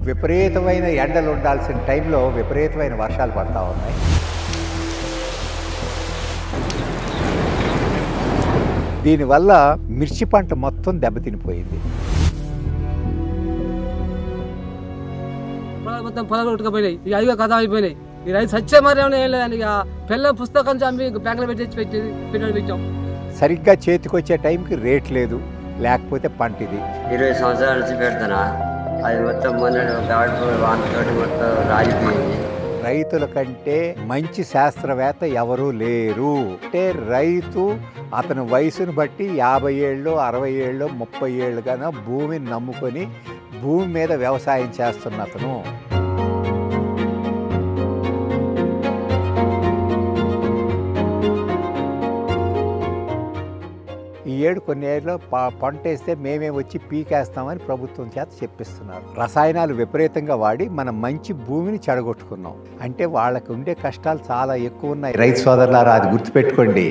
విపరీతమైన ఎండలు ఉండాల్సిన టైంలో విపరీతమైన వర్షాలు పడతా ఉన్నాయి. దీనివల్ల మిర్చి పంట మొత్తం దెబ్బతినిపోయింది. మొత్తం పొలాలు ఉట్టుకుపోయినాయి. ఇక అయ్యో కథ అయిపోయినాయి. ఈ రైతు సచ్చే మరి ఏమైనా ఏం లేదని ఇక పిల్లల పుస్తకం చంపి బ్యాంకులో పెట్టాం. సరిగ్గా చేతికొచ్చే టైంకి రేట్ లేదు, లేకపోతే పంట ఇది 20 సంవత్సరాల నుంచి పెడతానా, అది మొత్తం వానతోటి మొత్తం రాలిపోయింది. రైతుల కంటే మంచి శాస్త్రవేత్త ఎవరూ లేరు. అంటే రైతు అతని వయసును బట్టి 50 ఏళ్ళు 60 ఏళ్ళు 30 ఏళ్ళుగానో భూమిని నమ్ముకొని భూమి మీద వ్యవసాయం చేస్తున్న అతను. ఈ ఏడు కొన్ని ఏళ్ళలో పంట వేస్తే మేమే వచ్చి పీకేస్తామని ప్రభుత్వం చేత చెప్పిస్తున్నారు. రసాయనాలు విపరీతంగా వాడి మనం మంచి భూమిని చెడగొట్టుకున్నాం. అంటే వాళ్ళకు ఉండే కష్టాలు చాలా ఎక్కువ ఉన్నాయి. రైతు సోదరులారా, అది గుర్తుపెట్టుకోండి.